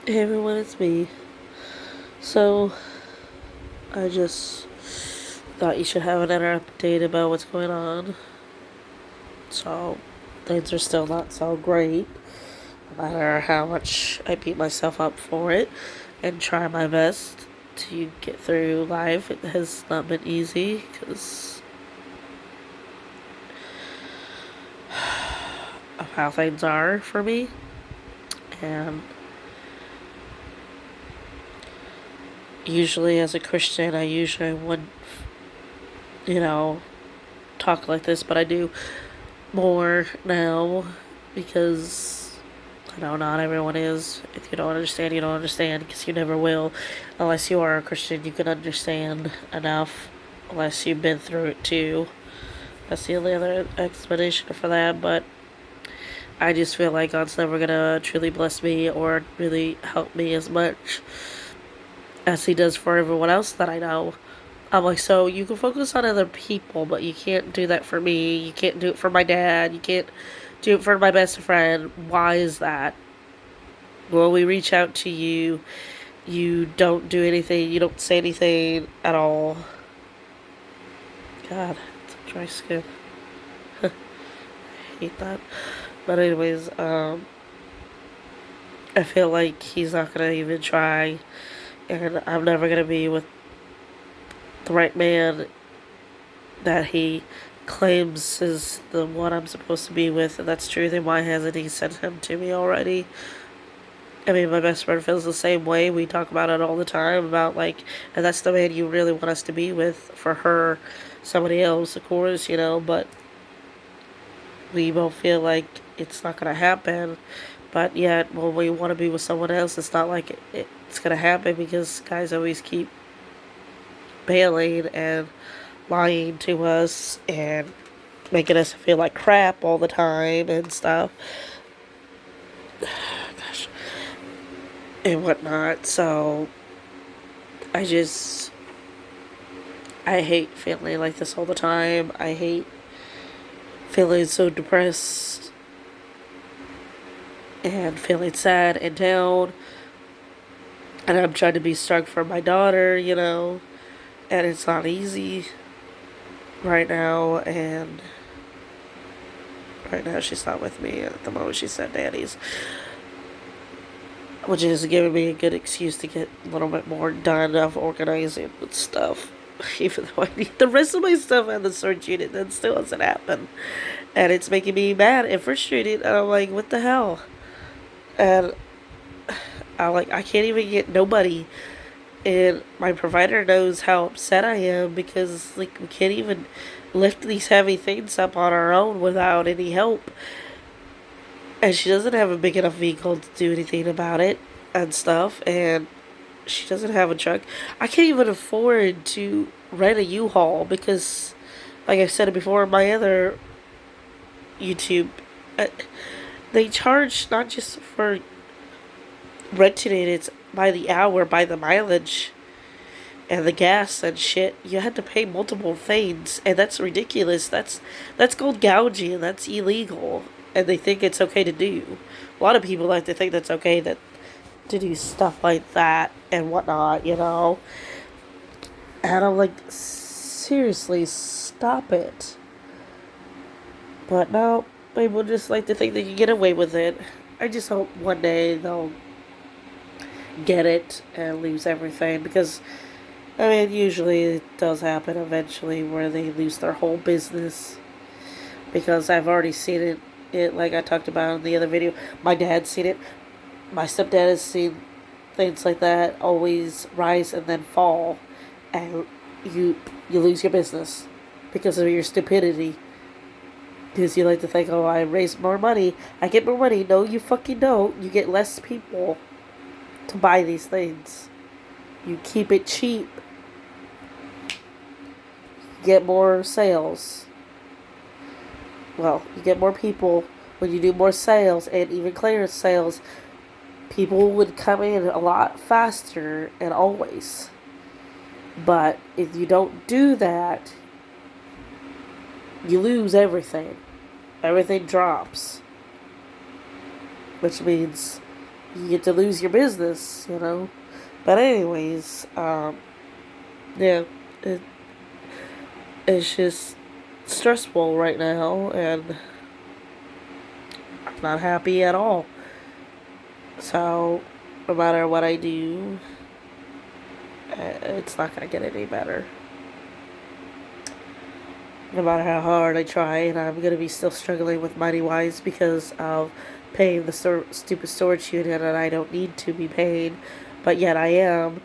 Hey everyone, it's me. So, I just thought you should have another update about what's going on. So, things are still not so great, no matter how much I beat myself up for it and try my best to get through life. It has not been easy because of how things are for me. And usually, as a Christian, I usually wouldn't, you know, talk like this, but I do more now because I know not everyone is. If you don't understand, you don't understand because you never will. Unless you are a Christian, you can understand enough. Unless you've been through it too. That's the only other explanation for that. But I just feel like God's never gonna truly bless me or really help me as much as He does for everyone else that I know. I'm like, so you can focus on other people, but you can't do that for me. You can't do it for my dad. You can't do it for my best friend. Why is that? Well, we reach out to you. You don't do anything. You don't say anything at all. God, it's a dry skin. I hate that. But anyways, I feel like he's not gonna even try, and I'm never gonna be with the right man that he claims is the one I'm supposed to be with, and that's true. Then why hasn't he sent him to me already? I mean, my best friend feels the same way. We talk about it all the time about like, and that's the man you really want us to be with for her. Somebody else, of course, but we both feel like it's not gonna happen. But yet, when we want to be with someone else, it's not like it's gonna happen because guys always keep bailing and lying to us and making us feel like crap all the time and stuff. Gosh. And whatnot. So I just I hate feeling like this all the time. I hate feeling so depressed and feeling sad and down. And I'm trying to be strong for my daughter, and it's not easy right now. And right now, she's not with me at the moment. She's at daddy's, which is giving me a good excuse to get a little bit more done of organizing and stuff. Even though I need the rest of my stuff on the storage unit, that still hasn't happened. And it's making me mad and frustrated. And I'm like, what the hell? And I can't even get nobody. And my provider knows how upset I am because like we can't even lift these heavy things up on our own without any help. And she doesn't have a big enough vehicle to do anything about it and stuff. And she doesn't have a truck. I can't even afford to rent a U-Haul because, like I said before, my other YouTube, uh, they charge not just for renting it, it's by the hour, by the mileage, and the gas and shit. You had to pay multiple things, and that's ridiculous. That's called gouging, and that's illegal. And they think it's okay to do. A lot of people like to think that's okay to do stuff like that and whatnot. And I'm like, seriously, stop it. But no, people just like to think they can get away with it. I just hope one day they'll get it and lose everything because, I mean, usually it does happen eventually where they lose their whole business because I've already seen it like I talked about in the other video. My dad's seen it. My stepdad has seen things like that always rise and then fall, and you lose your business because of your stupidity. Because you like to think, oh, I raise more money, I get more money. No, you fucking don't. You get less people to buy these things. You keep it cheap, get more sales. Well, you get more people when you do more sales and even clearance sales. People would come in a lot faster and always. But if you don't do that, you lose everything. Everything drops. Which means you get to lose your business, you know. But anyways, yeah, it, it's just stressful right now, and I'm not happy at all. So, no matter what I do, it's not gonna get any better. No matter how hard I try, and I'm gonna be still struggling with Mighty Wise because of paying the stupid storage unit, and I don't need to be paid, but yet I am.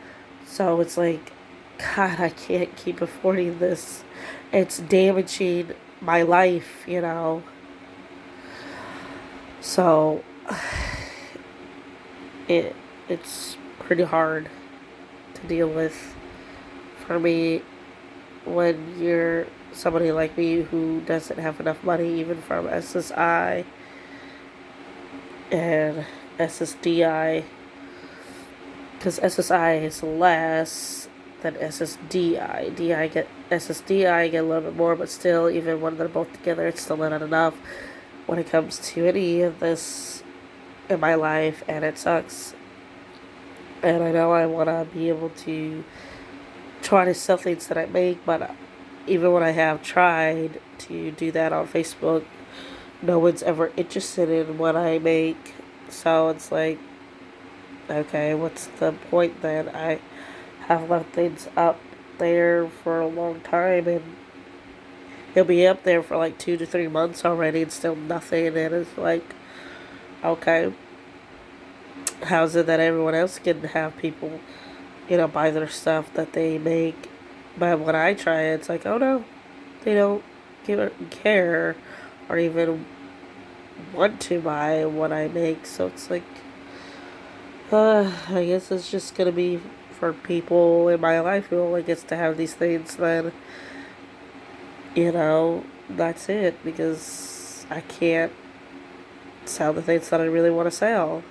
So it's like, God, I can't keep affording this. It's damaging my life, you know. So it it's pretty hard to deal with for me when you're somebody like me who doesn't have enough money even from SSI and SSDI, because SSI is less than SSDI. SSDI get a little bit more, but still, even when they're both together, it's still not enough when it comes to any of this in my life, and it sucks. And I know I want to be able to try to sell things that I make, but even when I have tried to do that on Facebook, no one's ever interested in what I make. So it's like, okay, what's the point then? I have left things up there for a long time, and he'll be up there for like 2 to 3 months already, and still nothing. And it's like, okay, how's it that everyone else can have people, buy their stuff that they make? But when I try it, it's like, oh no, they don't care or even want to buy what I make. So it's like, I guess it's just gonna be for people in my life who only gets to have these things. Then, that's it, because I can't sell the things that I really want to sell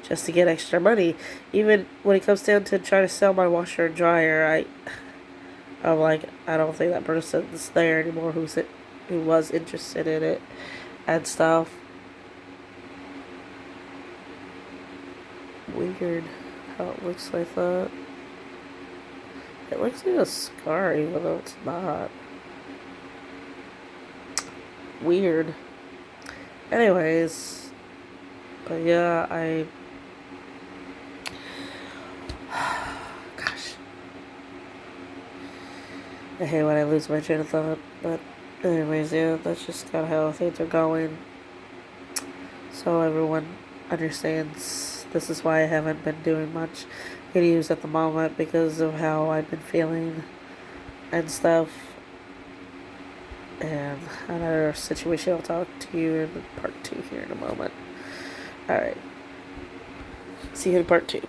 just to get extra money. Even when it comes down to trying to sell my washer and dryer, I'm like, I don't think that person's there anymore who was interested in it and stuff. Weird how it looks like that. It looks like a scar even though it's not. Weird. Anyways, but yeah, gosh, I hate when I lose my train of thought. But anyways, yeah, that's just kind of how things are going. So everyone understands this is why I haven't been doing much videos at the moment, because of how I've been feeling and stuff. And another situation, I'll talk to you in part 2 here in a moment. Alright. See you in part 2.